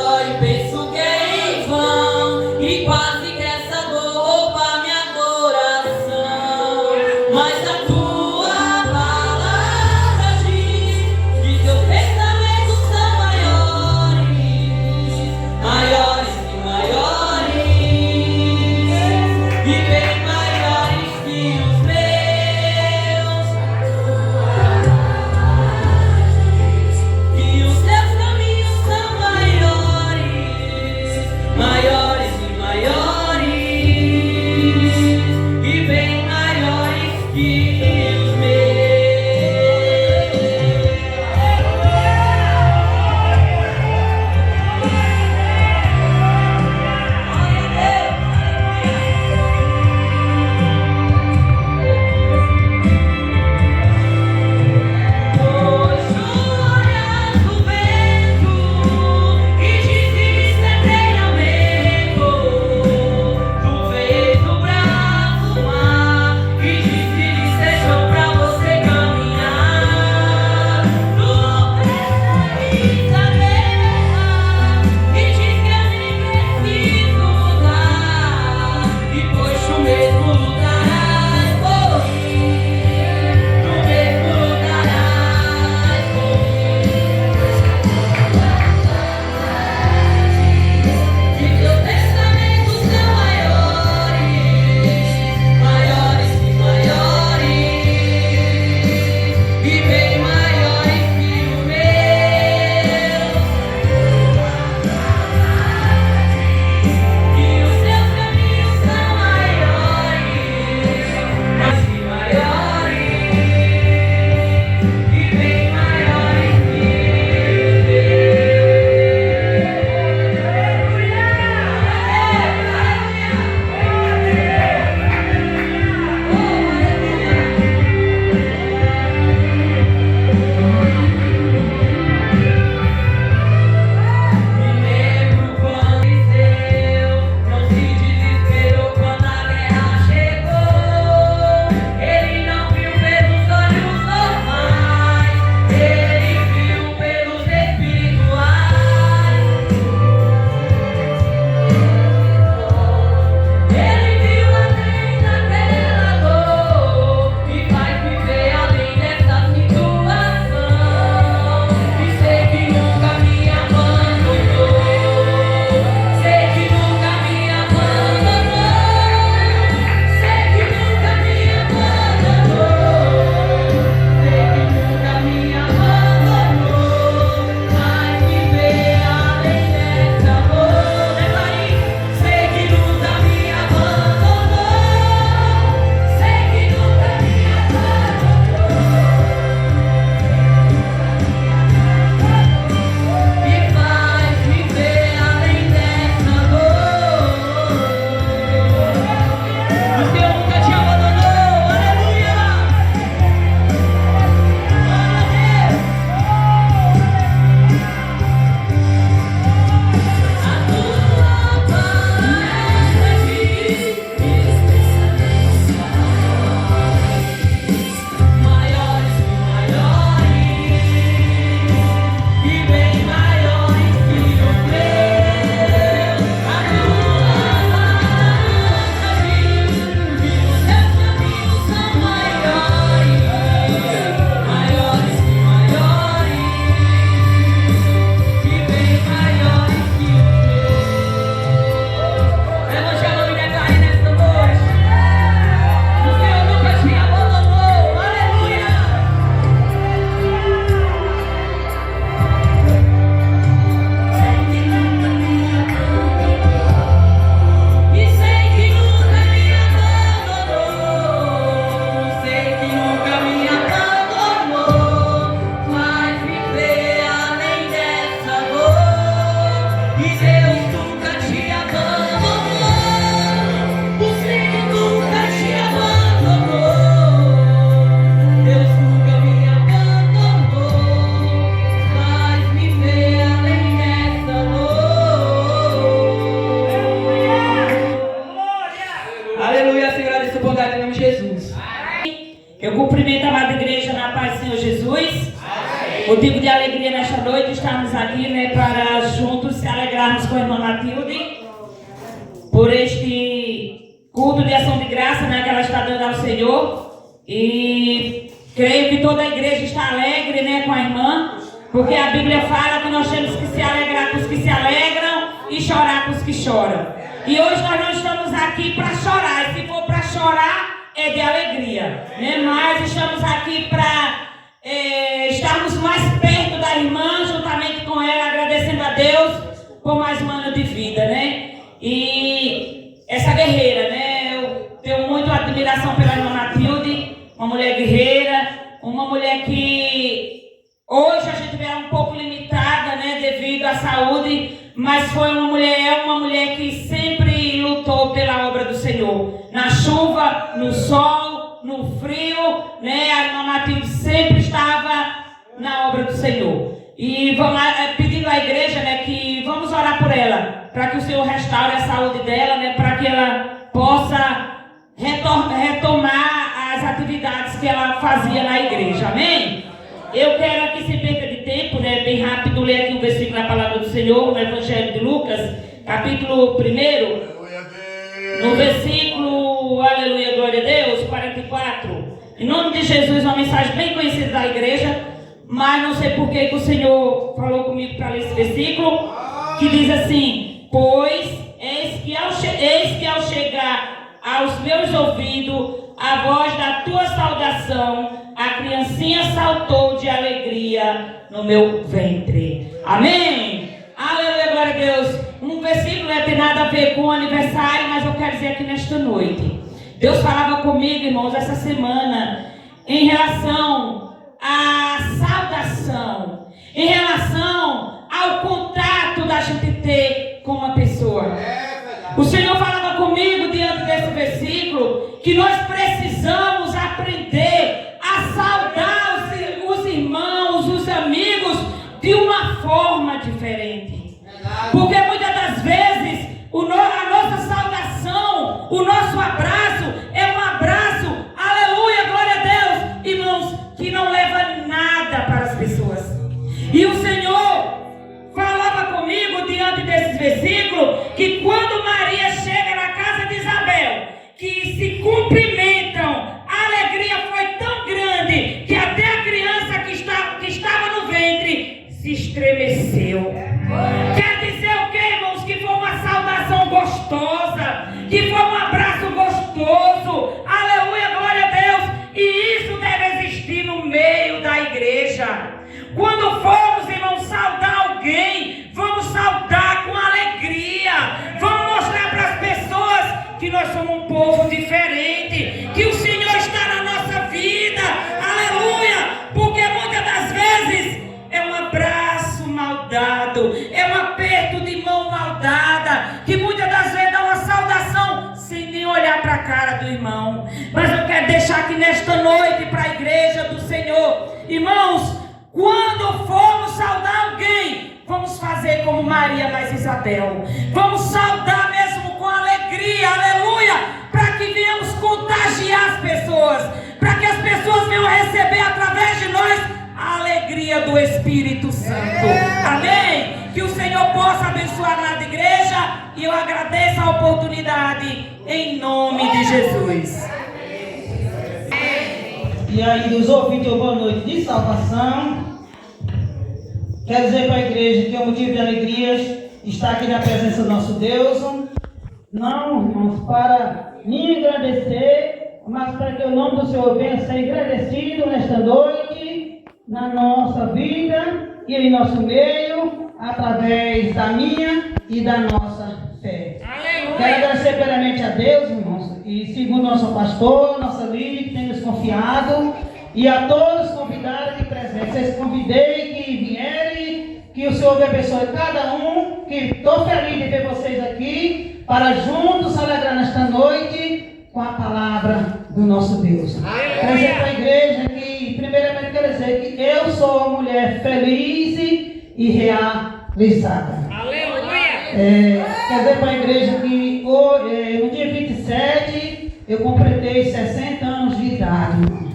dó e penso que é em vão, e quase que essa dor rouba minha adoração. Mas a tua palavra diz que teus pensamentos são maiores, maiores e maiores, e bem maiores que os meus. E os teus caminhos são maiores, maiores e maiores. obrarmos com a irmã Matilde por este culto de ação de graça, né, que ela está dando ao Senhor. E creio que toda a igreja está alegre, né, com a irmã, porque a Bíblia fala que nós temos que se alegrar com os que se alegram e chorar com os que choram. E hoje nós não estamos aqui para chorar, e se for para chorar, é de alegria, né? Mas estamos aqui para estarmos mais perto da irmã, juntamente com ela, agradecendo a Deus por mais um ano de vida, né? E essa guerreira, né? Eu tenho muita admiração pela irmã Matilde, uma mulher guerreira, uma mulher que hoje a gente vê ela um pouco limitada, né? Devido à saúde, mas foi uma mulher que sempre lutou pela obra do Senhor. Na chuva, no sol, no frio, né? A irmã Matilde sempre estava na obra do Senhor. E vamos pedindo à igreja, né, que vamos orar por ela, para que o Senhor restaure a saúde dela, né, para que ela possa retomar as atividades que ela fazia na igreja. Amém? Eu quero aqui, sem perda de tempo, né, bem rápido, ler aqui um versículo da palavra do Senhor, no Evangelho de Lucas, capítulo 1, no versículo, aleluia, glória a Deus, 44. Em nome de Jesus, uma mensagem bem conhecida da igreja, mas não sei por que o Senhor falou comigo para ler esse versículo, que diz assim: pois eis que ao chegar aos meus ouvidos a voz da tua saudação, a criancinha saltou de alegria no meu ventre. Amém? Aleluia, glória a Deus. Um versículo não tem nada a ver com o aniversário, mas eu quero dizer aqui nesta noite. Deus falava comigo, irmãos, essa semana, em relação à saudação, em relação ao contato da gente ter com uma pessoa. O Senhor falava comigo diante desse versículo que nós precisamos aprender a saudar os irmãos, os amigos de uma forma diferente. Porque muitas das vezes a nossa saudação, o nosso abraço é um abraço, aleluia, glória a Deus, irmãos, que não leva nada para as pessoas. E o Senhor falava comigo diante desse versículo que quando Maria chega na casa de Isabel, que se cumprimentam, a alegria foi tão grande que até a criança que estava no ventre se estremeceu. Quer dizer o que, irmãos? Que foi uma saudação gostosa, que foi um abraço gostoso, aleluia, glória a Deus. E isso deve existir no meio da igreja. Quando formos, irmãos, saudar alguém, vamos saudar com alegria. Vamos mostrar para as pessoas que nós somos um povo diferente, que o Senhor está na nossa vida, aleluia. Porque muitas das vezes é um abraço mal dado, é um aperto de mão mal dada, que muitas das vezes dá uma saudação sem nem olhar para a cara do irmão. Mas eu quero deixar aqui nesta noite para a igreja do Senhor, irmãos, quando formos saudar alguém, vamos fazer como Maria mais Isabel. Vamos saudar mesmo com alegria, aleluia, para que venhamos contagiar as pessoas, para que as pessoas venham receber através de nós a alegria do Espírito Santo. Amém? Que o Senhor possa abençoar a igreja, e eu agradeço a oportunidade em nome de Jesus. E aí, dos ouvintes, boa noite de salvação. Quero dizer para a igreja que é um motivo de alegria estar aqui na presença do nosso Deus. Não, irmãos, para me agradecer, mas para que o nome do Senhor venha a ser agradecido nesta noite, na nossa vida e em nosso meio, através da minha e da nossa fé. Aleluia. Quero agradecer primeiramente a Deus, irmãos, e segundo nosso pastor, nossa líder, que tem nos confiado, e a todos os convidados de presença. Vocês convidei que vierem, que o Senhor abençoe cada um, que estou feliz de ver vocês aqui, para juntos alegrar nesta noite com a palavra do nosso Deus. Quero dizer para a igreja que, primeiramente, quero dizer que eu sou uma mulher feliz e realizada. Aleluia! Quero dizer para a igreja que no dia 27 eu completei 60 anos de idade.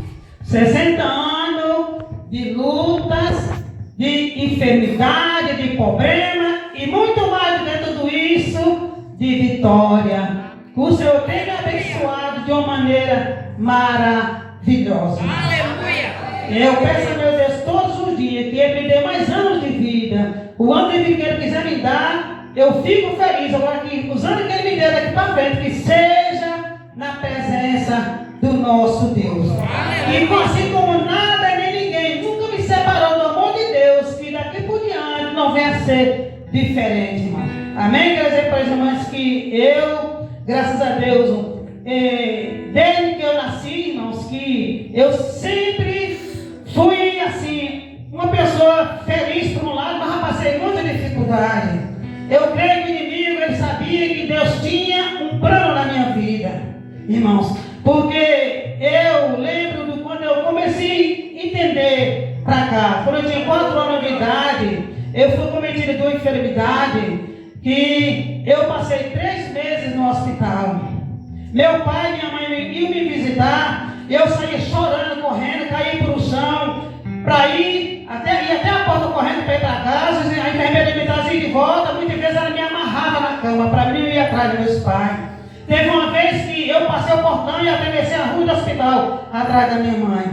60 anos de lutas, de enfermidade, de problema, e muito mais do vitória. O Senhor tem me abençoado de uma maneira maravilhosa. Aleluia. Eu peço a meu Deus todos os dias que Ele me dê mais anos de vida. O ano de vida que Ele quiser me dar, eu fico feliz. Agora que os anos que Ele me deu daqui para frente, que seja na presença do nosso Deus. E assim como nada nem ninguém nunca me separou do amor de Deus, que daqui por diante não venha a ser diferente, irmão. Amém? Quero dizer para os irmãos que eu, graças a Deus, desde que eu nasci, irmãos, que eu sempre fui assim, uma pessoa feliz por um lado, mas já passei muita dificuldade. Eu creio que o inimigo, ele sabia que Deus tinha um plano na minha vida, irmãos, porque eu lembro de quando eu comecei a entender para cá, quando eu tinha 4 anos de idade, eu fui cometido de uma enfermidade que eu passei 3 meses no hospital. Meu pai e minha mãe iam me visitar, eu saía chorando, correndo, caí para o chão, para ir até a porta correndo para ir para casa, a enfermeira me trazia de volta, muitas vezes ela me amarrava na cama, para mim eu ir atrás dos meus pais. Teve uma vez que eu passei o portão e atravessei a rua do hospital, atrás da minha mãe.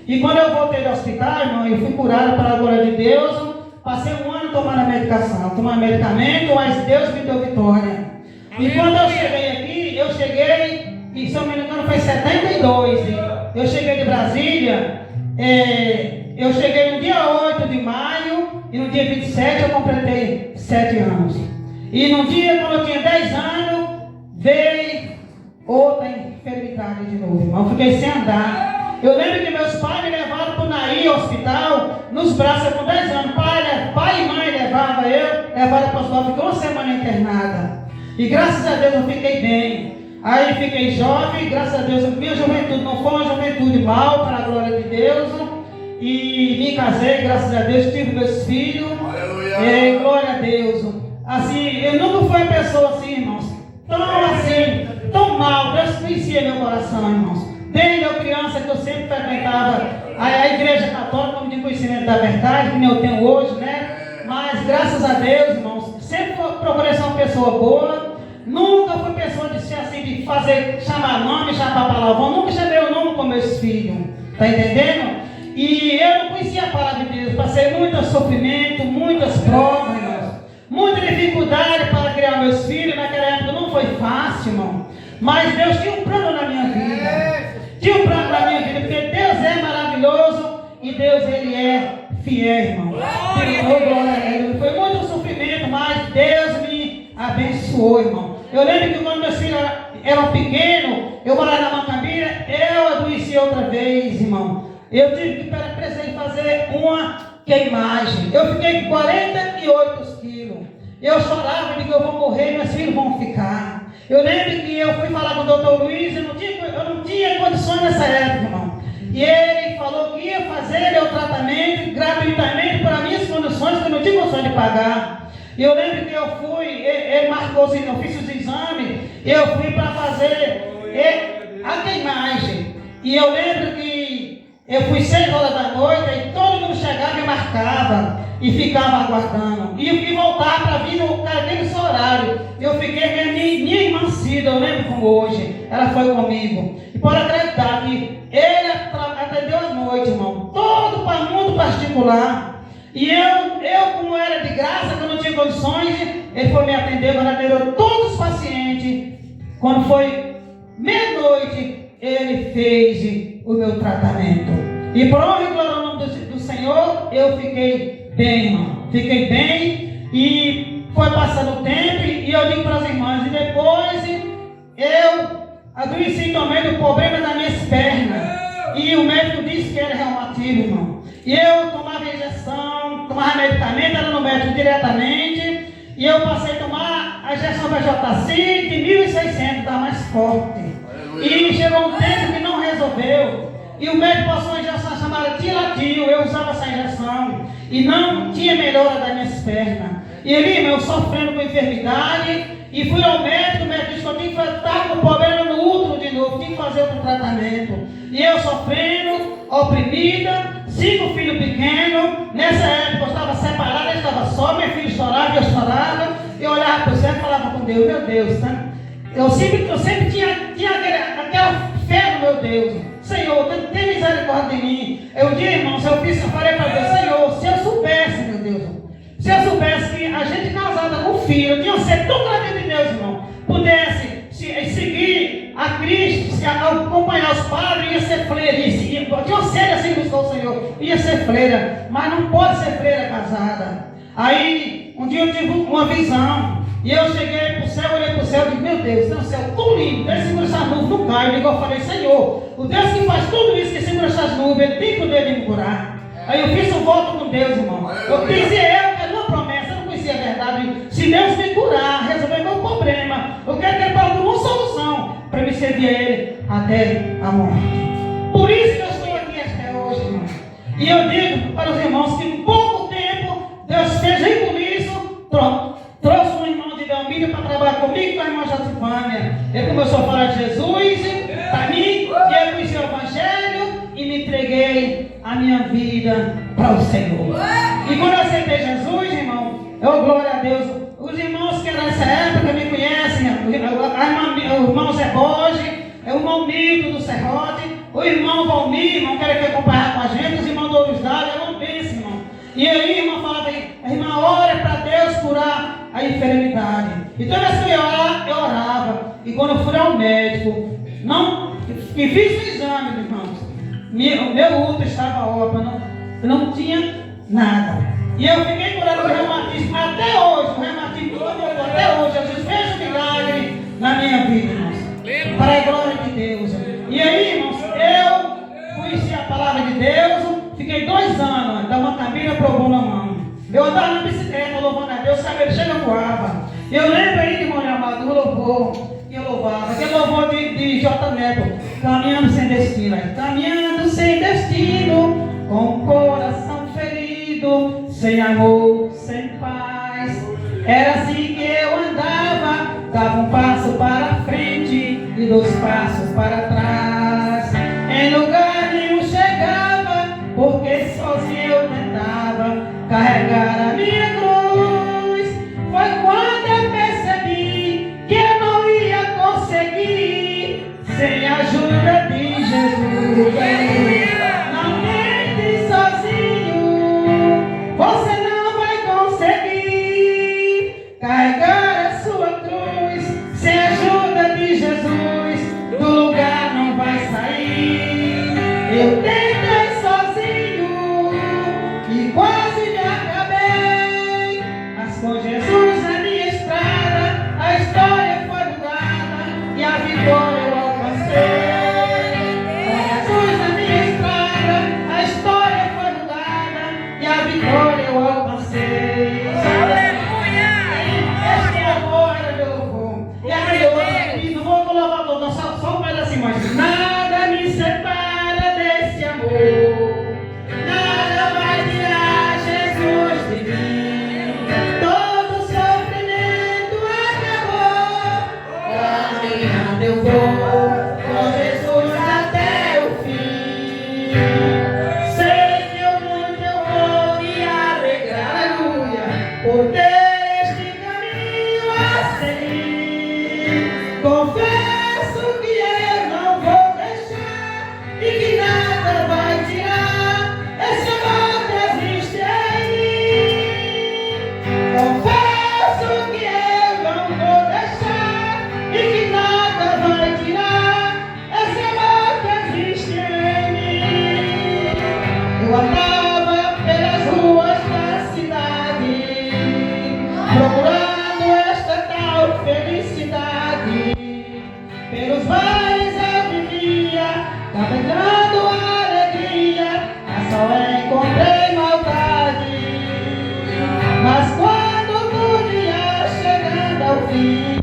E quando eu voltei do hospital, irmão, eu fui curado pela glória de Deus, passei 1 ano tomando a medicação, tomando medicamento, mas Deus me deu vitória. E quando eu cheguei aqui, e se eu não me engano foi em 72, eu cheguei de Brasília, eu cheguei no dia 8 de maio, e no dia 27 eu completei 7 anos. E no dia, quando eu tinha 10 anos, veio outra enfermidade de novo, irmão. Eu fiquei sem andar. Eu lembro que meus pais me levaram para o Naí, hospital, nos braços, eu com 10 anos. Pai e mãe levaram para o hospital, fiquei 1 semana internada. E graças a Deus eu fiquei bem. Aí fiquei jovem, graças a Deus, minha juventude não foi uma juventude mal, para a glória de Deus. E me casei, graças a Deus, tive meus filhos. Aleluia. Glória a Deus. Assim, eu nunca fui uma pessoa assim, irmãos, tão mal. Deus conhecia meu coração, irmãos. Desde eu criança que eu sempre frequentava a igreja católica, como de conhecimento da verdade, que nem eu tenho hoje, né? Mas graças a Deus, irmãos, sempre procurei ser uma pessoa boa. Nunca fui pessoa de ser assim, de chamar nome, chamar palavrão. Nunca chamei o nome com meus filhos. Tá entendendo? E eu não conhecia a palavra de Deus. Passei muito sofrimento, muitas provas, irmãos. Muita dificuldade para criar meus filhos. Naquela época não foi fácil, irmão. Mas Deus tinha um plano na minha vida. Tinha um plano na minha vida, porque Deus é maravilhoso e Deus, Ele é fiel, irmão. Foi muito sofrimento, mas Deus me abençoou, irmão. Eu lembro que quando meus filhos eram pequenos, eu morava na Macambira, eu adoeci outra vez, irmão. Eu tive que fazer uma queimagem. Eu fiquei com 48 quilos. Eu chorava de que eu vou morrer, meus filhos vão ficar. Eu lembro que eu fui falar com o doutor Luiz, eu não tinha condições nessa época, irmão. E ele falou que ia fazer meu tratamento gratuitamente para minhas condições, que eu não tinha condições de pagar. E eu lembro que eu fui, ele marcou, eu fiz os exames, eu fui para fazer a queimagem. E eu lembro que eu fui 6 horas da noite e todo mundo chegava e marcava e ficava aguardando. E eu fui voltar para vir naquele horário. Eu fiquei, minha irmã Cida, eu lembro como hoje, ela foi comigo. E pode acreditar que ele atendeu à noite, irmão, todo para mundo particular. E eu, como era de graça, que eu não tinha condições, ele foi me atender, mas atendeu todos os pacientes. Quando foi meia-noite, ele fez o meu tratamento. E por honra e glória ao nome do Senhor, eu fiquei bem, irmão. Fiquei bem e foi passando o tempo e eu digo para as irmãs, e depois eu adoeci também do problema das minhas pernas. E o médico disse que era reumatismo, irmão. E eu tomava injeção, tomava medicamento, era no médico diretamente. E eu passei a tomar a injeção da JC de 1.600, estava mais forte. E chegou um tempo que não resolveu. E o médico passou uma injeção chamada Tilatil. Eu usava essa injeção. E não tinha melhora das minhas pernas. E ele, eu sofrendo com enfermidade. E fui ao médico, o médico disse que eu tinha que estar com problema no útero de novo. Tinha que fazer outro tratamento. E eu sofrendo, oprimida, 5 filhos pequenos. Nessa época eu estava separada, eu estava só. Meu filho chorava, eu chorava. Eu olhava para o céu e falava com Deus, meu Deus, tá? Eu sempre tinha aquela fé no meu Deus. Senhor, tem misericórdia de mim. Eu disse, irmãos, eu falei para Deus, Senhor, se eu soubesse, meu Deus, se eu soubesse que a gente casada com filho, eu tinha ser tão grande de Deus, irmão, pudesse seguir a Cristo, se acompanhar os padres, ia ser freira, eu tinha sede assim buscar o Senhor, ia ser freira, mas não pode ser freira casada. Aí, um dia eu tive uma visão, e eu cheguei para o céu, olhei para o céu e disse, meu Deus, tem um céu tão lindo, Deus segura essas nuvens, não cai. Eu falei, Senhor, o Deus que faz tudo isso, que segura essas nuvens, ele tem poder de me curar. Aí eu fiz um voto com Deus, irmão. Eu dizia que era uma promessa, eu não conhecia a verdade. Se Deus me curar, resolver meu problema, eu quero que ele pague uma solução para me servir a Ele até a morte. Por isso que eu estou aqui até hoje, irmão. E eu digo para os irmãos que em pouco tempo Deus fez rico nisso, trouxe um irmão de Belmiro para trabalhar comigo, com a irmã Josifânia. Ele começou a falar de Jesus para mim, e eu conheci o Evangelho e me entreguei a minha vida para o Senhor. E quando eu aceitei Jesus, irmão, eu glória a Deus. Os irmãos que eram nessa época me conhecem, o irmão Zé Borges, o irmão Milton do Serrote, o irmão Valmir, irmão, que era que acompanhava com a gente, os irmãos do Orisdade, eu não penso, irmão. E aí, irmã, falava aí, irmã, ora para Deus curar a enfermidade. Então, nessa eu orava. E quando eu fui ao médico, e fiz o exame, irmãos, meu útero estava órfão, não tinha nada. E eu fiquei curado do reumatismo até hoje. O reumatismo voltou até hoje. Jesus fez um milagre na minha vida, irmãos. Para a glória de Deus. E aí, irmãos, eu conheci a palavra de Deus. Fiquei 2 anos, dá uma cabine pro na mão. Eu andava na bicicleta, louvando a Deus, sabe, ele chega voava. Eu lembro aí de irmão amado, do louvor, que eu louvava, aquele louvor de J. Neto, caminhando sem destino, caminhando sem destino, com o coração ferido, sem amor, sem paz. Era assim que eu andava, dava um passo para frente e 2 passos para trás. Em lugar nenhum chegava, porque sozinho eu tentava carregar a minha cruz. Foi quando eu percebi que eu não ia conseguir sem a ajuda de Jesus. Não tente sozinho, você não vai conseguir carregar a sua cruz. Sem a ajuda de Jesus, do lugar não vai sair. Eu tentei sozinho e quase me acabei, mas com Jesus na minha estrada, a história foi mudada e a vitória eu alcancei. Com Jesus na minha estrada, a história foi mudada e a vitória eu alcancei. Aleluia! Este louvor era meu louvor. E aquele outro, não vou louvar todo, só um pedacinho mais. Nada me separa desse amor. Nada vai tirar Jesus de mim. Todo sofrimento acabou. Caminhando eu vou com Jesus até o fim. Sei que eu vou me alegrar, aleluia, por ter este caminho a seguir. Confesso que eu não vou deixar e que nada vai tirar esse amor que existe em mim. Confesso que eu não vou deixar e que nada vai tirar esse amor que existe em mim. Eu andava pelas ruas da cidade, procurando esta tal felicidade. Pelos bares eu vivia, carregando a alegria, mas só encontrei maldade. Mas quando tudo ia chegando ao fim,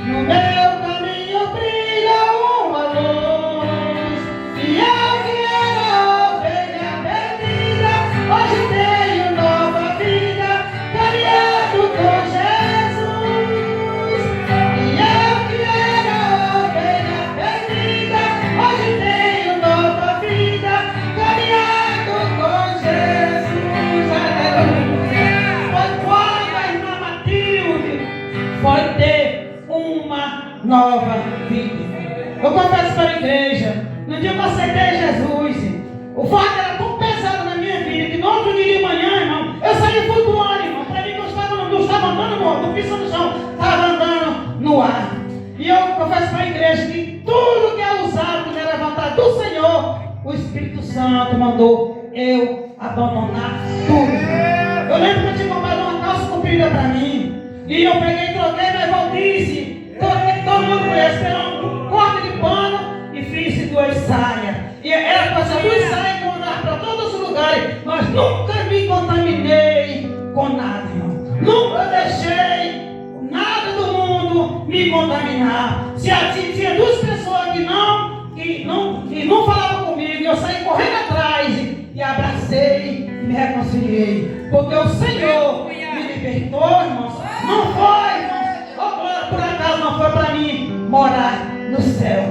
no meu caminho brilha uma luz. E eu que era ovelha perdida, hoje tenho nova vida, caminhando com Jesus. E eu que era ovelha perdida, hoje tenho nova vida, caminhando com Jesus. Aleluia! Foi quando a irmã Matilde foi ter uma nova vida. Eu confesso para a igreja, no dia que eu aceitei Jesus, o fato era tão pesado na minha vida que no outro dia de manhã, irmão, eu saí flutuando, irmão. Para mim, não estava andando no piso no chão, estava andando no ar. E eu confesso para a igreja que tudo que é usado, que é levantado do Senhor, o Espírito Santo mandou eu abandonar tudo. Eu lembro que eu tinha comprado uma calça comprida para mim. E eu peguei, troquei minha voltice. Todo mundo conhece, um corte de pano e fiz 2 saias. E era para essas 2 saias que eu andava para todos os lugares. Mas nunca me contaminei com nada, irmão. Nunca deixei nada do mundo me contaminar. Se tinha 2 pessoas que não falavam comigo, eu saí correndo atrás e abracei e me reconciliei. Porque o Senhor me libertou, irmãos. Não foi, irmãos. Por acaso não foi para mim morar no céu.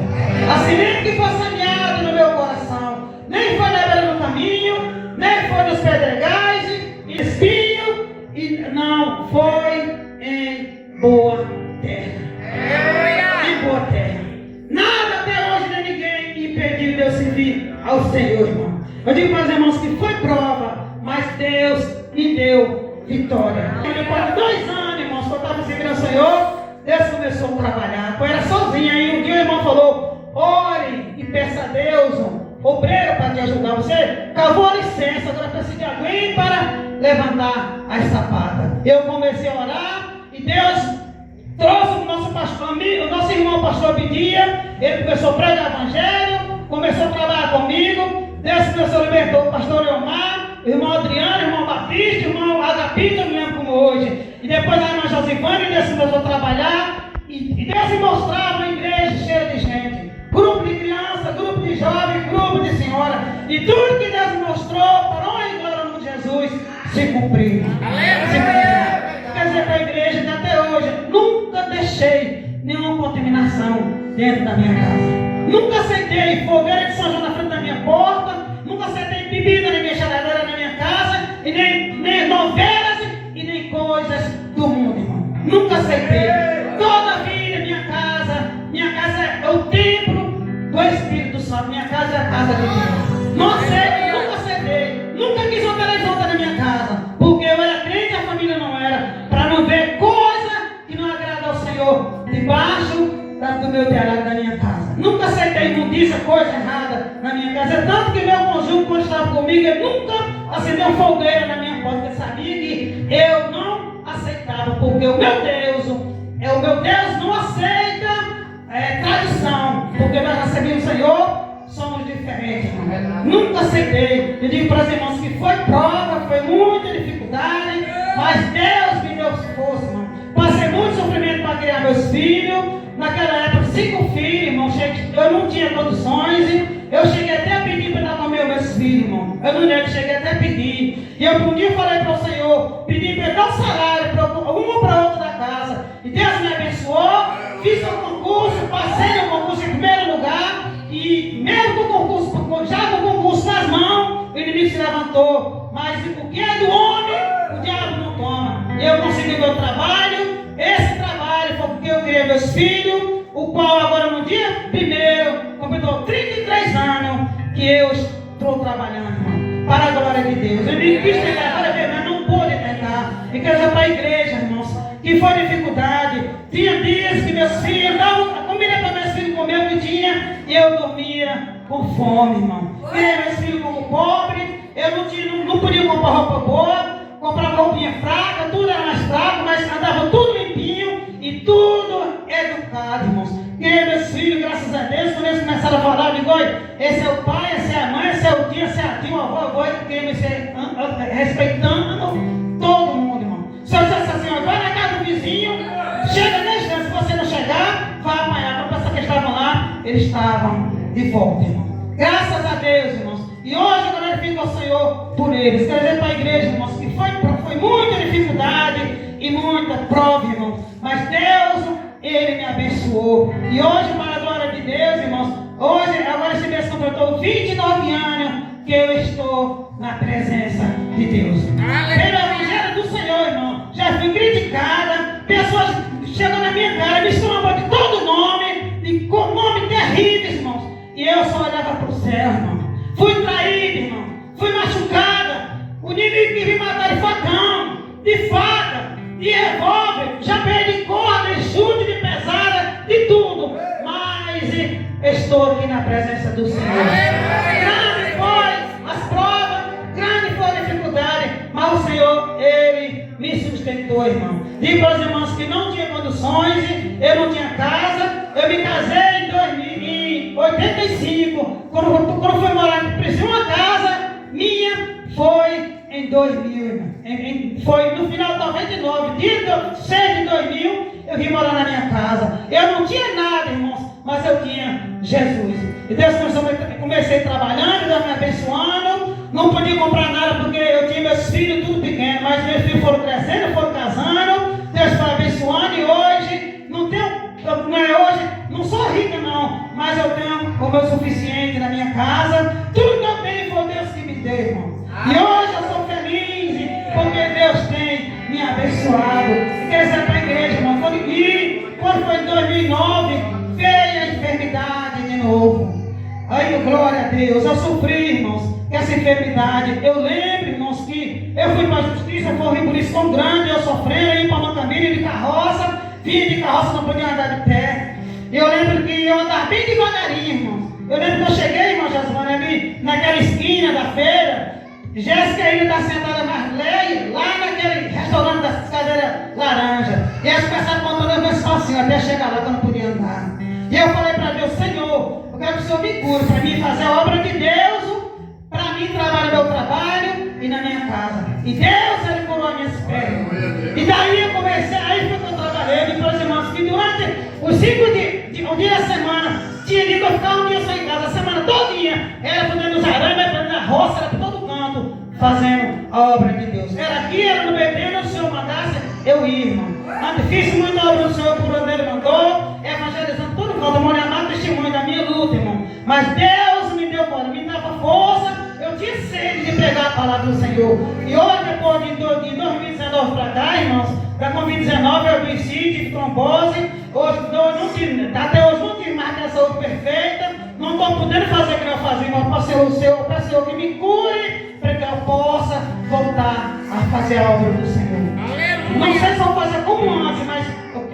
Assim mesmo que foi semeado no meu coração. Nem foi na beira do caminho, nem foi nos pedregais, espinho, e não foi em boa terra. Em boa terra. Nada até hoje nem ninguém impediu de eu servir ao Senhor, irmão. Eu digo para os irmãos que foi prova, mas Deus me deu vitória. Depois de 2 anos, irmãos, que eu estava servindo ao Senhor, Deus começou a trabalhar. Eu era sozinho aí. Um dia o irmão falou: ore e peça a Deus obreiro para te ajudar. Você cavou a licença, agora precisa de alguém para levantar as sapatas. Eu comecei a orar e Deus trouxe o nosso pastor, o nosso irmão pastor Bidia. Ele começou a pregar o evangelho, começou a trabalhar comigo. Deus começou a libertar o pastor Leomar, o irmão Adriano, o irmão Batista, o irmão Agapito, eu me lembro como hoje. E depois a irmã Josivane, Deus começou a trabalhar. E Deus se mostrava uma igreja cheia de gente. Grupo de criança, grupo de jovem, grupo de senhora. E tudo que Deus mostrou, para onde e glória no Jesus, se cumpriu. Quer dizer para a igreja que até hoje nunca deixei nenhuma contaminação dentro da minha casa. Nunca aceitei fogueira de São João na frente da minha porta. Nunca aceitei bebida na minha geladeira na minha casa. E nem novelas e nem coisas do mundo, irmão. Nunca aceitei. Toda a vida, minha casa é o templo do Espírito Santo. Minha casa é a casa de Deus. Não aceitei, nunca aceitei. Nunca quis uma televisão na minha casa. Porque eu era crente e a família não era. Para não ver coisa que não agrada ao Senhor debaixo do meu telhado da minha casa. Nunca aceitei imundícia, coisa errada na minha casa. É tanto que meu cônjuge, quando estava comigo, ele nunca acendeu fogueira na minha porta. Ele sabia que eu não aceitava. Porque o meu Deus não aceita tradição. Porque nós recebemos o Senhor, somos diferentes, irmão. Nunca aceitei. Eu digo para os irmãos que foi prova, foi muita dificuldade, mas Deus me deu força, irmão. Passei muito sofrimento para criar meus filhos. Naquela época, 5 filhos, irmão. Eu não tinha condições. Eu cheguei até a pedir para dar comer os meus filhos, irmão. Eu não lembro, cheguei até a pedir. E eu um dia falei para o Senhor, pedi para ele dar um salário para uma para outra da casa. E Deus me abençoou. Fiz o concurso, passei no concurso em primeiro lugar. E mesmo com o concurso, já com o concurso nas mãos, o inimigo se levantou. Mas o que é do homem, o diabo não toma. Eu consegui meu trabalho. Esse trabalho foi porque eu criei meus filhos, o qual agora no dia 1º completou 33 anos que eu estou trabalhando, irmão, para a glória de Deus. Eu nem quis pegar para ver, mas não pude pegar. E quero dizer para a igreja, irmãos, que foi dificuldade. Tinha dias que meus filhos davam comida para meus filhos comer o que tinha e eu dormia com fome, irmão. Criei meus filhos como pobre, eu não podia comprar roupa boa. Comprava roupinha fraca, tudo era mais fraco, mas andava tudo limpinho e tudo educado, irmãos. E meus filhos, graças a Deus, quando eles começaram a falar, eu digo: oi, esse é o pai, essa é a mãe, esse é o tio, esse é a tia, o avô, porque eles respeitando todo mundo, irmão. Se eu dissesse assim: vai na casa do vizinho, chega nesse tempo, se você não chegar, vai apanhar. Para pensar que eles estavam lá, eles estavam de volta, irmão. Graças a Deus, irmãos. E hoje eu glorifico ao Senhor por eles. Quero dizer para a igreja, irmãos, que foi muita dificuldade e muita prova, irmãos. Mas Deus, Ele me abençoou. E hoje, para a glória de Deus, irmãos, agora esse mês completou 29 anos que eu estou na presença de Deus. Pelo evangelho do Senhor, irmão. Já fui criticada. Pessoas chegam na minha cara, me chamam de todo nome. terríveis, irmãos. E eu só olhava para o céu, irmão. Fui traído, irmão. Fui machucada. O inimigo quis me matar de facão, de faca, de revólver. Já perdi corda, de chute, de pesada, de tudo. Mas estou aqui na presença do Senhor. Grande foi as provas, grande foi a dificuldade. Mas o Senhor, Ele me sustentou, irmão. Digo para os irmãos que não tinha condições, eu não tinha casa. Eu me casei em 85. Quando fui morar em Prisão, uma casa minha foi em 2000, irmão. Foi no final de 99, dia 6 de 2000, eu vim morar na minha casa. Eu não tinha nada, irmãos, mas eu tinha Jesus. E Deus comecei trabalhando, Deus me abençoando. Não podia comprar nada porque eu tinha meus filhos tudo pequeno, mas meus filhos foram crescendo, foram casando. Deus foi abençoando e hoje não tenho. Hoje não sou rica não, mas eu tenho o meu suficiente na minha casa. Tudo que eu tenho foi Deus que me deu, irmão. E hoje eu sou feliz porque Deus tem me abençoado. E quer dizer para a igreja, irmão, quando foi em 2009, veio a enfermidade de novo. Aí, glória a Deus, eu sofri, irmãos, essa enfermidade. Eu lembro, irmãos, que eu fui para a justiça, corri por isso tão grande, eu sofrendo, eu ia para uma caminha de carroça. Vinha de carroça, não podia andar de pé. Eu lembro que eu andava bem devagarinho, irmão. Eu lembro que eu cheguei, irmão Jasmine, ali naquela esquina da feira. Jéssica ainda está sentada na Leia, lá naquele restaurante das cadeiras laranja. E elas começaram contando meu espacinho até chegar lá que eu não podia andar. E eu falei para Deus, Senhor, eu quero que o Senhor me cure para mim fazer a obra de Deus, para mim trabalhar no meu trabalho e na minha casa. E Deus, Ele curou as minhas pernas. E daí eu comecei, aí foi que eu trabalhei, e para os irmãos, que durante os 5 dias da semana, tinha dia que eu ficava um dia só em casa, a semana todinha, era fazendo os arames, era fazendo a roça, era por todo canto, fazendo a obra de Deus. Era aqui, era no Betânia, o Senhor mandasse, eu ia, irmão. Fiz muita obra do Senhor por onde Ele mandou, evangelizando todo mundo, eu morei amado testemunho da minha luta, irmão. Mas Deus me deu força, me dava força. Eu tinha sede de pregar a palavra do Senhor. E hoje, depois de 2019 para cá, irmãos, da Covid-19 eu adoeci, tive trombose. Até hoje não tive mais aquela saúde perfeita. Não estou podendo fazer o que eu fazia, mas para o Senhor que me cure, para que eu possa voltar a fazer a obra do Senhor. Não sei se eu vou fazer como antes,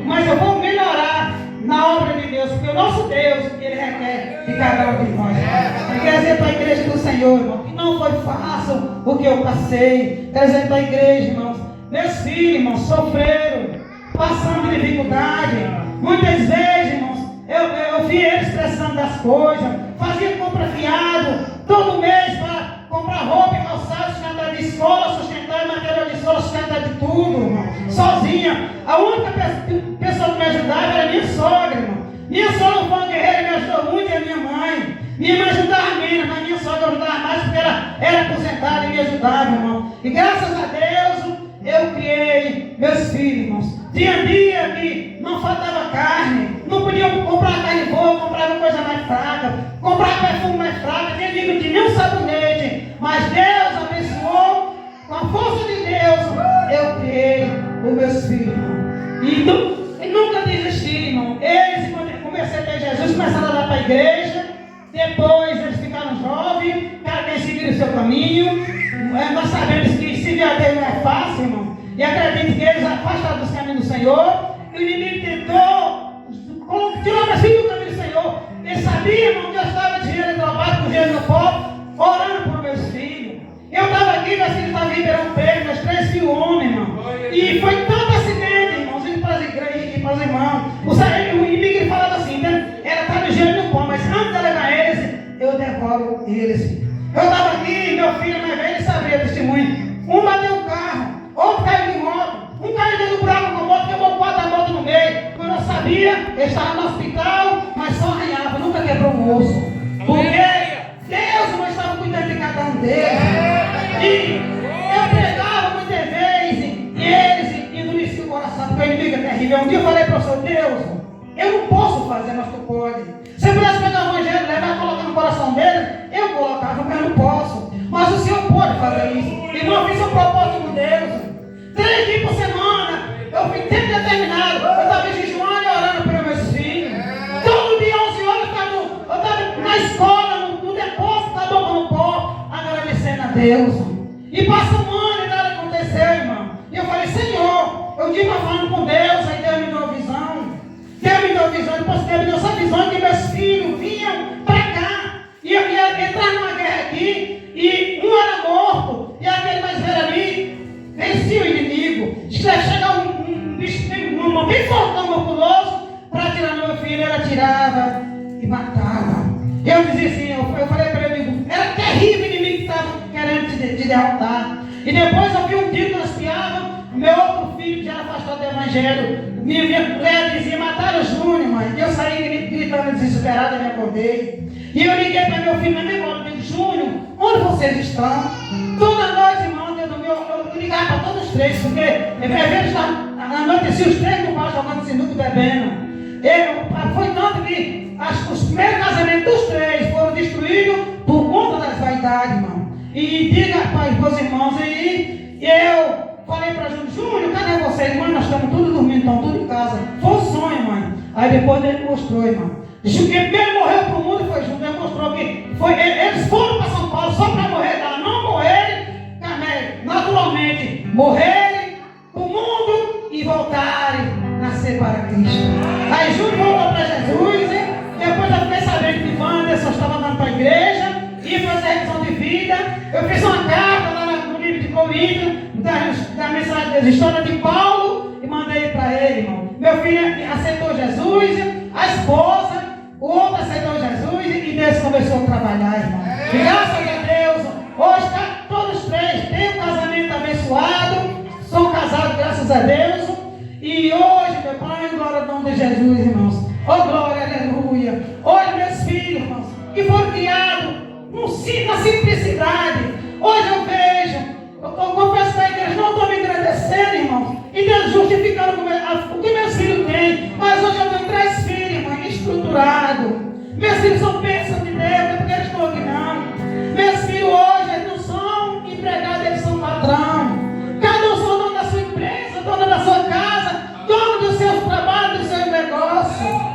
mas eu vou melhorar na obra de Deus, porque o nosso Deus, Ele requer de cada um de nós. Eu quero dizer para a igreja do Senhor, irmão, que não foi fácil o que eu passei. Quero dizer para a igreja, irmãos, meus filhos, irmãos, sofreram, passando dificuldade. Muitas vezes, irmãos, eu vi eles precisando das coisas, fazia compra fiado, todo mês para comprar roupa e calçado, sustentar de escola, sustentar material de escola, sustentar de tudo, irmão, sozinha. A única pessoa que me ajudava era minha sogra, irmão. Minha sogra foi uma guerreira, me ajudou muito, e a minha mãe. Minha mãe ajudava menos, mas minha sogra ajudava mais porque ela era aposentada e me ajudava, irmão. E graças a Deus, eu criei meus filhos, irmãos. Tinha dia que não faltava carne, não podia comprar carne boa, comprava coisa mais fraca, comprava perfume mais fraco, tinha dia que não tinha nem um sabonete. Mas Deus abençoou, com a força de Deus, eu criei os meus filhos, irmão. E nunca desisti, irmão. Eles, quando eu comecei a ter Jesus, começaram a dar para a igreja. Depois eles ficaram jovens, cada vez seguiram o seu caminho. Nós sabemos que seguir a Deus não é fácil, irmão. E acredito que eles afastaram dos caminhos do Senhor. E o inimigo tentou tirar meus filhos do caminho do Senhor. Ele sabia, irmão, que eu estava de dinheiro trabalho, com dinheiro no pó, orando por meus filhos. Eu estava aqui, meus filhos estavam liberando peito, meus 3 filhos homens, irmão. E foi tanto acidente, irmãos, indo para as igrejas, para os irmãos. O inimigo ele falava assim, né? Era estar de dinheiro no pó, mas antes de levar eles, eu devoro eles. Eu estava aqui, meu filho mais velho, ele sabia testemunho. Um bateu o carro, outro caiu de moto, um caiu dentro do buraco com a moto, quebrou o quadro da moto no meio. Quando eu sabia, ele estava no hospital, mas só arranhava, nunca quebrou o osso. Porque Deus não estava cuidando de cada um deles. E eu pregava muitas vezes, e eles endureciam o coração, porque o inimigo é terrível. Um dia eu falei para o Senhor, Deus, eu não posso fazer, mas tu pode. Se eu pudesse pegar o evangelho, levar e colocar no coração dele, eu colocava, mas eu não posso. Mas o Senhor pode fazer isso. E não fiz o propósito com Deus. 3 dias por semana, eu fui tempo determinado. Eu estava jejuando e orando pelos meus filhos. Todo dia, 11 horas, eu estava Deus. E passa um ano e nada aconteceu, irmão. E eu falei, Senhor, eu estava falando com Deus, aí Deus me deu uma visão. Deus me deu uma visão, depois Deus me deu essa visão que meus filhos vinham para cá. E eu ia entrar numa guerra aqui, e um era morto, e aquele mais velho ali vencia o inimigo. Chega um bicho bem fortão, musculoso, para tirar meu filho, ele atirava e matava. Eu dizia assim, eu falei para ele, era terrível o inimigo que estava querendo te derrotar. E depois eu vi um tiro que nós piávamos, meu outro filho que era afastado do evangelho, minha mulher dizia, mataram o Júnior, mãe. E eu saí gritando desesperado, me acordei. E eu liguei para meu filho na memória, eu disse, Júnior, onde vocês estão? Toda noite, irmão, eu ligava para todos os três, porque às vezes anoitecia os três no bar jogando sinuca, bebendo. Foi tanto que os primeiros casamentos dos três foram destruídos por conta das vaidades, irmão. E diga para os irmãos aí, eu falei para Júnior, cadê vocês? Mãe, nós estamos todos dormindo, estamos todos em casa. Foi um sonho, mãe. Aí depois ele mostrou, irmão. Disse que ele morreu para o mundo, foi junto. Ele mostrou que eles foram para São Paulo só para morrer lá. Não morrerem, naturalmente, morrerem para o mundo e voltarem a nascer para Cristo. Aí Júnior voltou para Jesus, hein? Depois eu fiquei sabendo que Wanderson estava andando para a igreja, ia fazer revisão de vida. Eu fiz uma carta lá no livro de Coríntios, da mensagem da história de Paulo, e mandei para ele, irmão. Meu filho aceitou Jesus, a esposa, o outro aceitou Jesus, e Deus começou a trabalhar, irmão. E graças a Deus, hoje todos os três têm um casamento abençoado, são casados, graças a Deus. E hoje, meu Pai, glória ao nome de Jesus, irmãos. Oh, glória, aleluia. Olha, meus filhos, irmãos, que foram criados na simplicidade. Hoje eu vejo, eu confesso para a igreja, não estou me agradecendo, irmãos, e Deus justificando o que meus filhos têm. Mas hoje eu tenho 3 filhos, irmão, estruturados. Meus filhos são bênçãos de Deus, não é porque eles estão aqui, não. Meus filhos hoje, eles não são empregados, eles são patrão. Cada um são dono da sua empresa, dono da sua casa, dono dos seus trabalhos, do seu negócio.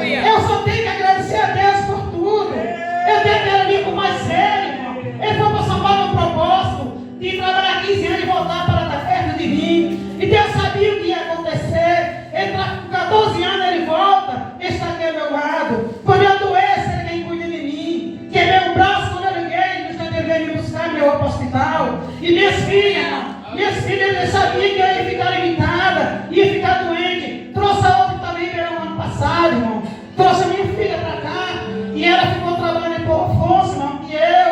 Eu só tenho que agradecer a Deus por tudo. Eu tenho aquele amigo mais sério, irmão. Ele foi para São Paulo no propósito de trabalhar 15 anos e voltar para estar perto de mim. E Deus sabia o que ia acontecer. Ele com 14 anos ele volta, está aqui ao meu lado. Quando eu adoeço, ele é quem cuida de mim. Quebrei o braço quando eu liguei, ele veio me buscar, me levou para o hospital. E minhas filhas, ele sabia que eu ia ficar limitada, ia ficar doente. Trouxe a outra também no ano passado, irmão. Trouxe a minha filha para cá, e ela ficou trabalhando em Porto Afonso, irmão. E eu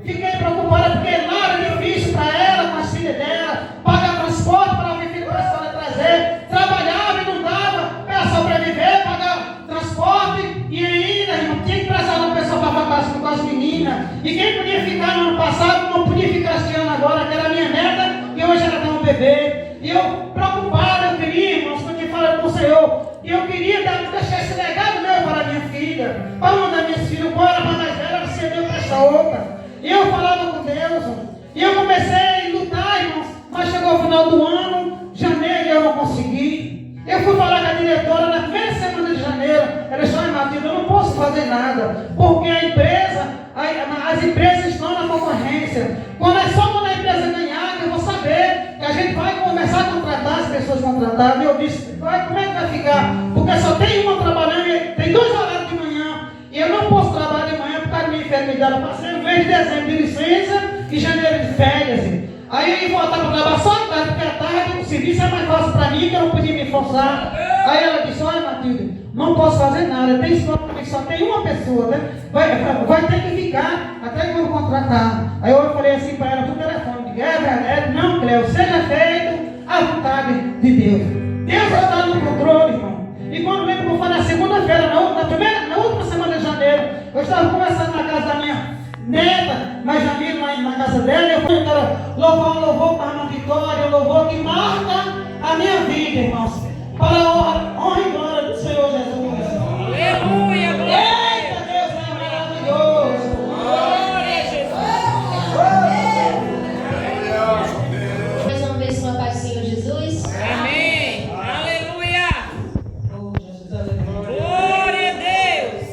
fiquei preocupada, porque lá era difícil para ela, com as filhas dela, pagar transporte para a minha filha para a escola trazer. Trabalhava e não dava para sobreviver, pagar transporte, e ainda, irmão, tinha que trazer uma pessoa para ficar com as meninas. E quem podia ficar no ano passado, não podia ficar este ano agora, que era a minha neta, e hoje ela tem um bebê. E eu, preocupado, eu queria, irmãos, quando eu falei com o Senhor, e eu queria deixar esse legado meu para a minha filha, para uma das minhas filhas, para a mais velha, ela se deu para esta outra. E eu falava com Deus, e eu comecei a lutar, irmãos, mas chegou o final do ano, janeiro, e eu não consegui. Eu fui falar com a diretora na primeira semana de janeiro, ela disse, Matilde, eu não posso fazer nada, porque a empresa, as empresas estão na concorrência. Só quando a empresa ganhar, que eu vou saber que a gente vai começar a contratar as pessoas contratadas. E eu disse, como é que vai ficar? Porque só tem uma trabalhando, tem 2 horários de manhã, e eu não posso trabalhar de manhã por causa da minha enfermidade. Eu passei o mês de dezembro de licença e janeiro de férias. Aí eu ia voltar para trabalhar só à tarde, porque à tarde o serviço é mais fácil para mim, que eu não podia me forçar. Aí ela disse, olha, Matilde, não posso fazer nada, tem só tem uma pessoa, né? Vai ter que ficar até que eu contratar. Aí eu falei assim para ela por telefone, não, Cleo, seja feito a vontade de Deus. Deus está no controle, irmão. E quando lembro que eu falei na segunda-feira, na última semana de janeiro, eu estava conversando na casa da minha neta, mas Jamil na casa dela, eu fui louvar um louvor para uma vitória, um louvor que marca a minha vida, irmãos, para a honra e glória do Senhor Jesus. Aleluia, glória. Eita, Deus é maravilhoso. Glória a Jesus. Mais uma vez com a paz do Senhor Jesus. Amém. Aleluia. Oh, Jesus, aleluia. Glória a Deus.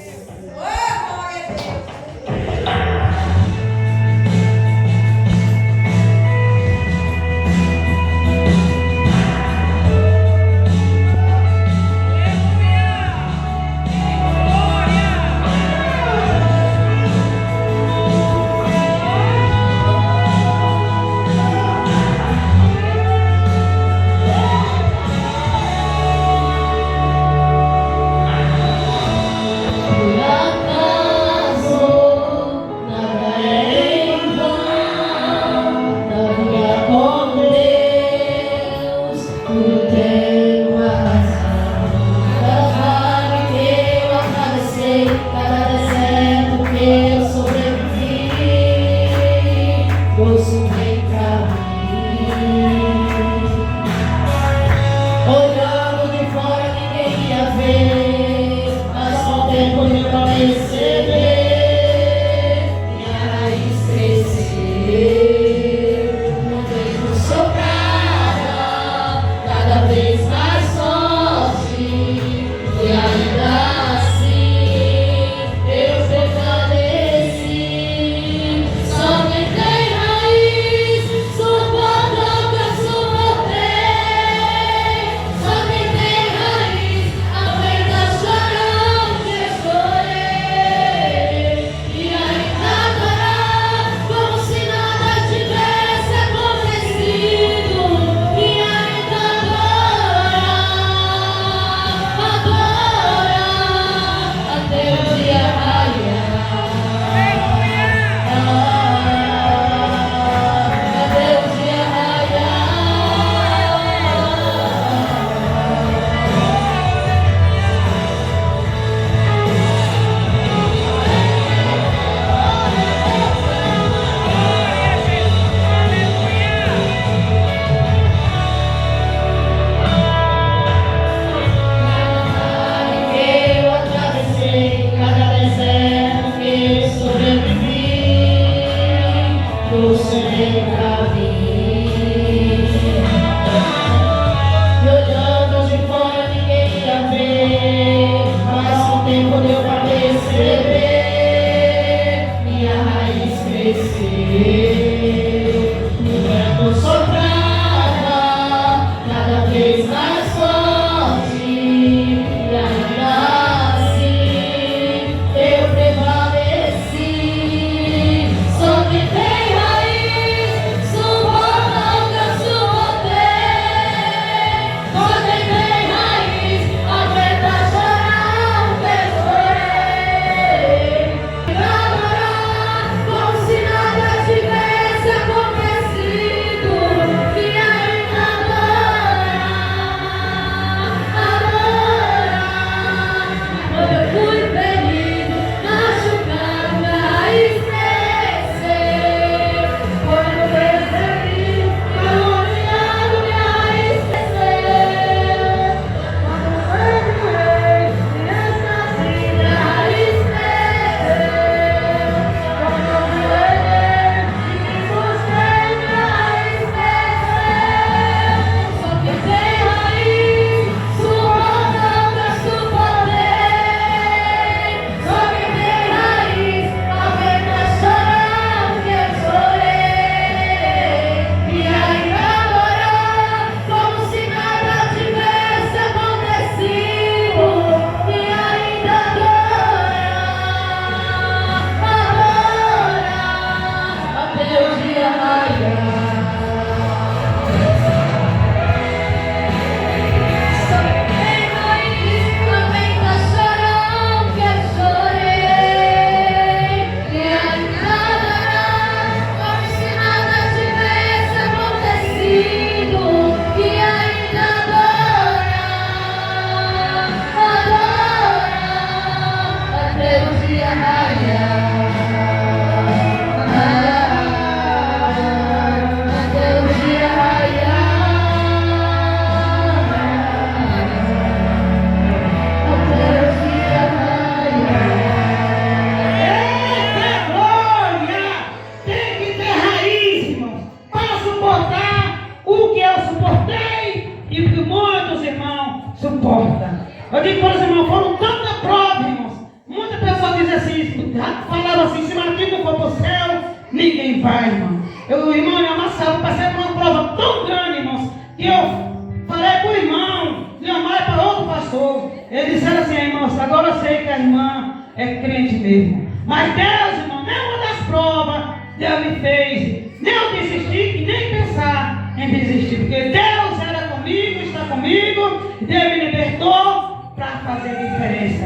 porta. Eu digo para os irmãos, foram tanta prova, irmãos. Muitas pessoas dizem assim, falaram assim, se Martim não for para o céu, ninguém vai, irmão. O irmão Marcelo passei por uma prova tão grande, irmãos, que eu falei com o irmão, chamar para outro pastor. Eles disseram assim, irmãos, agora eu sei que a irmã é crente mesmo. Mas Deus, irmão, nenhuma das provas Deus me fez nem eu desistir e nem pensar em desistir. Porque Deus era comigo, está comigo, Deus me libertou para fazer diferença.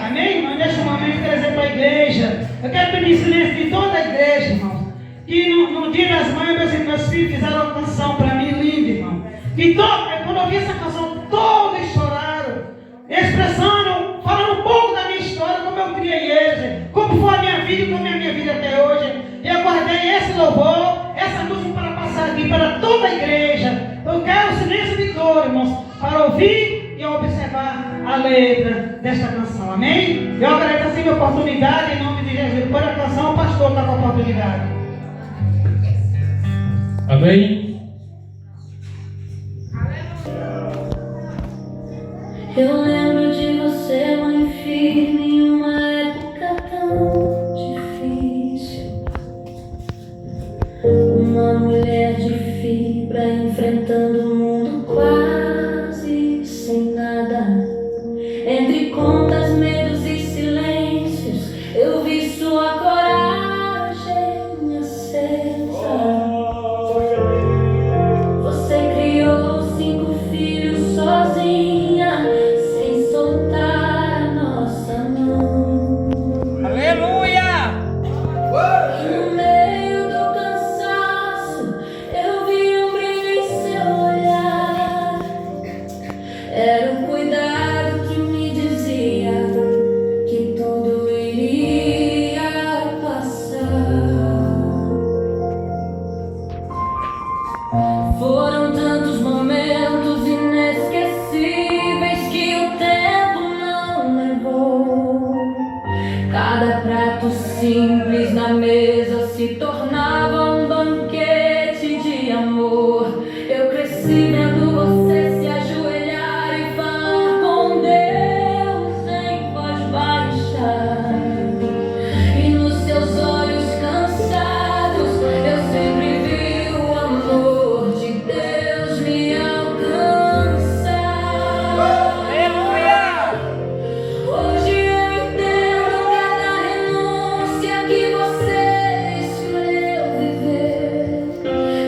Amém, irmão? Neste momento, trazer para a igreja. Eu quero pedir silêncio de toda a igreja, irmãos. Que no dia das mães, meus filhos fizeram uma canção para mim linda, irmão. Que quando eu vi essa canção, todos choraram, expressando, falando um pouco da minha história, como eu criei eles, como foi a minha vida e como é a minha vida até hoje. E eu guardei esse louvor, essa música para passar aqui para toda a igreja. Eu quero o silêncio de todos, irmãos, para ouvir e observar a letra desta canção. Amém? Eu agradeço assim a oportunidade, em nome de Jesus. Por a canção, o pastor está com a oportunidade. Amém? Eu lembro de você, mãe firme, em uma época tão difícil. Uma mulher de fibra enfrentando o mundo quase sem nada. Entre contas, medos e silêncios, eu vi sua coragem acesa. Você criou 5 filhos sozinha, sem soltar a nossa mão. Aleluia! E no meio do cansaço, eu vi um brilho em seu olhar. Era o cuidado que me dizia que tudo iria passar. Foram tantos momentos inesquecíveis que o tempo não levou. Cada prato simples na mesa se tornava um banquete de amor. Eu cresci vendo você se ajoelhar e falar com Deus em voz baixa. E nos seus olhos cansados eu sempre vi o amor de Deus me alcançar. Aleluia! Hoje eu entendo cada renúncia que você escolheu viver,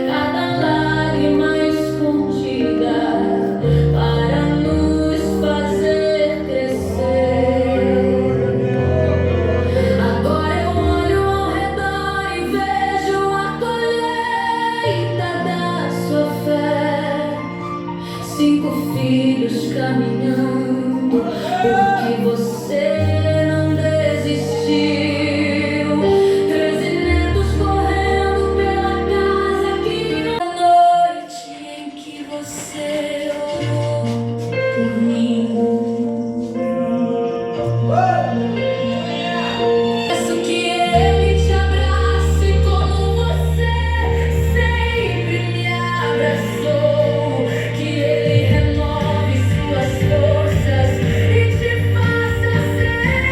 cada lágrima escondida para nos fazer crescer. Agora eu olho ao redor e vejo a colheita da sua fé. 5 filhos caminhando, porque você não desistiu. 13 netos correndo pela casa que na noite em que você orou por mim. Peço que ele te abrace como você sempre me abraçou. Que ele renove suas forças e te faça ser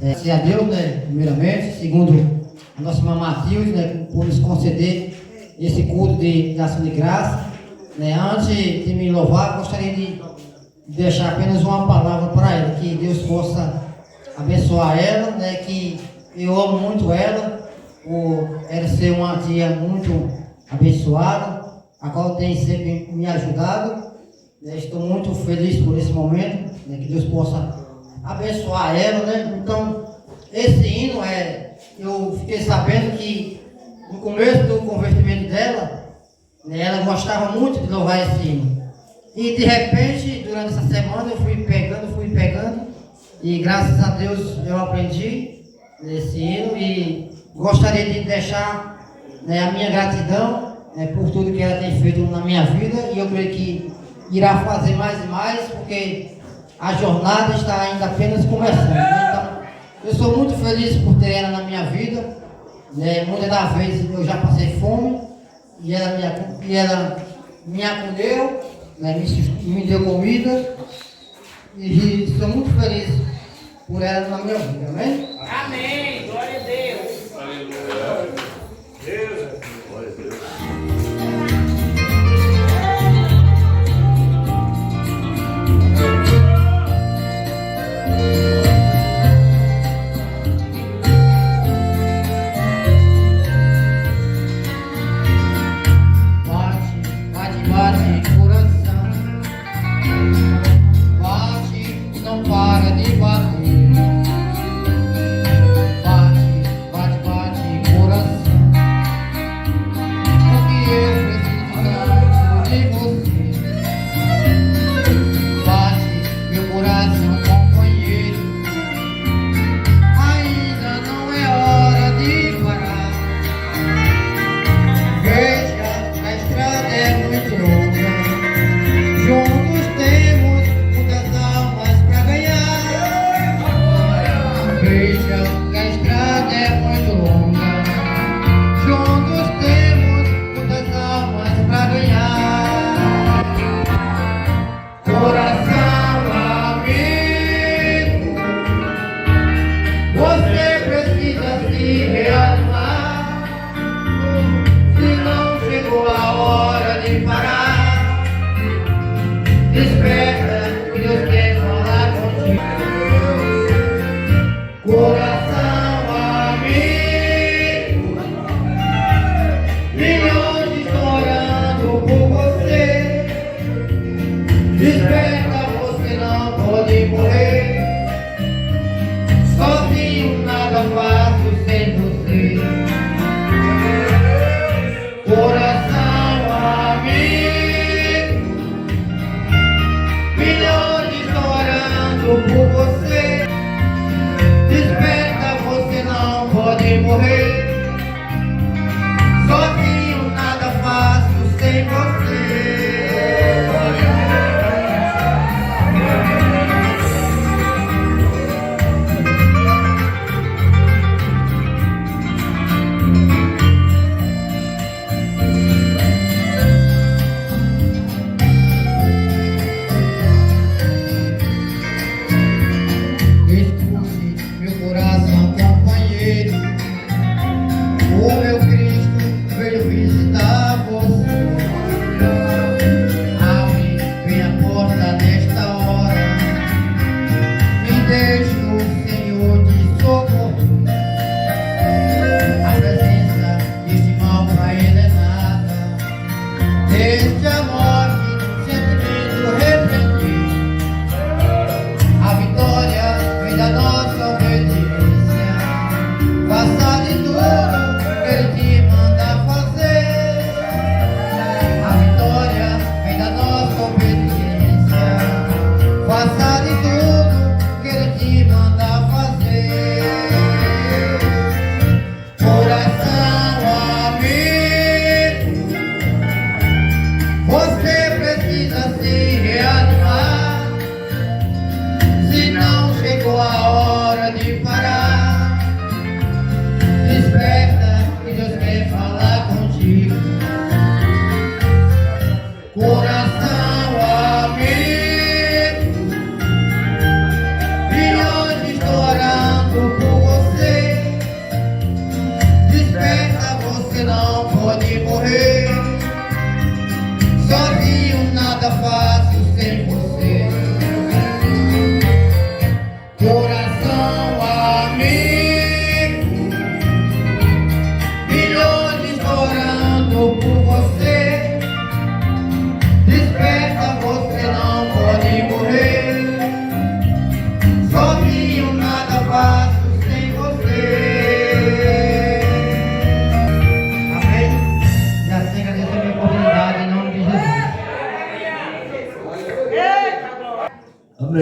Agradecer a Deus, né, primeiramente, segundo a nossa irmã Matheus, né, por nos conceder esse culto de ação de graça. Né. Antes de me louvar, gostaria de deixar apenas uma palavra para ela, que Deus possa abençoar ela, né, que eu amo muito ela, por ela ser uma tia muito abençoada, a qual tem sempre me ajudado. Né. Estou muito feliz por esse momento, né, que Deus possa abençoar ela, né? Então, esse hino eu fiquei sabendo que no começo do convertimento dela, né, ela gostava muito de louvar esse hino. E de repente, durante essa semana, eu fui pegando, e graças a Deus eu aprendi esse hino e gostaria de deixar, né, a minha gratidão, né, por tudo que ela tem feito na minha vida, e eu creio que irá fazer mais e mais, porque a jornada está ainda apenas começando. Então, eu sou muito feliz por ter ela na minha vida. Né? Muitas das vezes eu já passei fome e ela me acolheu, né? me deu comida, e sou muito feliz por ela na minha vida. Amém? Amém. Glória a Deus. Aleluia. Deus. Glória a Deus.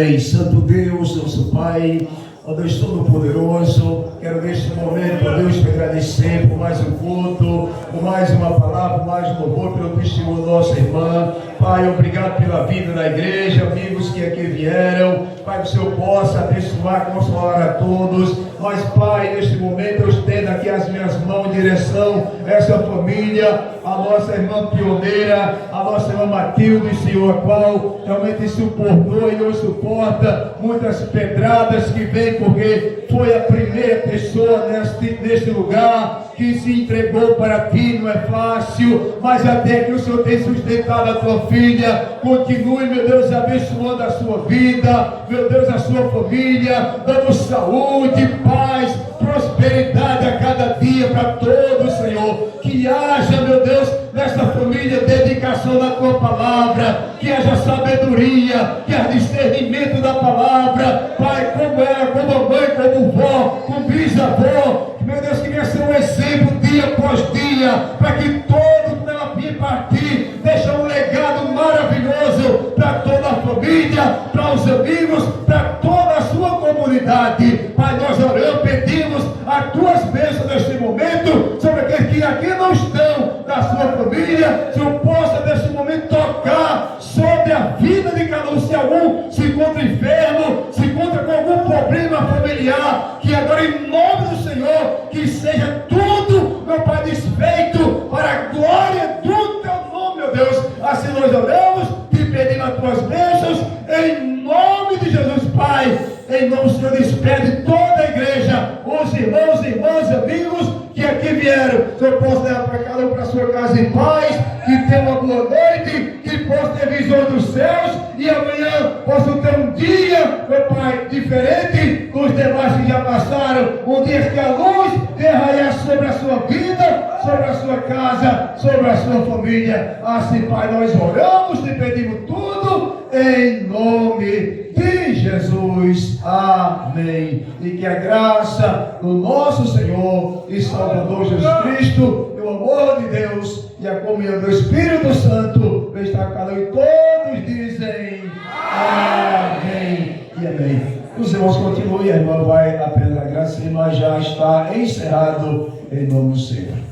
Amém. Santo Deus, nosso Pai, ó Deus Todo-Poderoso, quero neste momento, ó Deus, te agradecer por mais um culto, por mais uma palavra, por mais um louvor, pelo testemunho da nossa irmã. Pai, obrigado pela vida da igreja, amigos que aqui vieram. Pai, que o Senhor possa abençoar, consolar a todos. Mas, Pai, neste momento eu estendo aqui as minhas mãos em direção a essa família, a nossa irmã pioneira, a nossa irmã Matilde, Senhor, a qual realmente suportou e não suporta muitas pedradas que vêm, porque foi a primeira pessoa neste lugar que se entregou para ti. Não é fácil, mas até que o Senhor tem sustentado a tua filha. Continue, meu Deus, abençoando a sua vida, meu Deus, a sua família, dando saúde, paz, prosperidade a cada dia para todos, Senhor. Que haja, meu Deus, nesta família dedicação na tua palavra, que haja sabedoria, que haja discernimento da palavra, Pai, como era, como mãe, como vó, como bisavó, meu Deus, que venha ser um exemplo dia após dia, para que todos, quando ela vir partir, deixe um legado maravilhoso para toda a família, para os amigos, para toda a sua comunidade. Pai, nós oramos, pedimos as tuas bênçãos neste momento sobre aqueles que aqui não estão da sua família. Se eu possa neste momento tocar sobre a vida de cada um, se algum se encontra enfermo, se encontra com algum problema familiar, que agora em nome do Senhor, que seja tudo, meu Pai, desfeito para a glória do teu nome, meu Deus. Assim nós oramos, te pedimos as tuas bênçãs, em nome de Jesus, Pai. Em nome do Senhor, despede toda a igreja, os irmãos, irmãs, amigos que aqui vieram. Que eu possa levar para cada um para a sua casa em paz, que tenha uma boa noite, que possa ter visão dos céus e amanhã possa ter um dia, meu Pai, diferente dos demais que já passaram. Um dia que a luz derraiar sobre a sua vida, sobre a sua casa, sobre a sua família. Assim, Pai, nós oramos, te pedimos tudo em nome de Jesus. Amém. E que a graça do nosso Senhor e Salvador Jesus Cristo, o amor de Deus e a comunhão do Espírito Santo está com cada um, e todos dizem amém e amém. Os irmãos continuem, a irmã vai apenas agradecer, mas já está encerrado em nome do Senhor.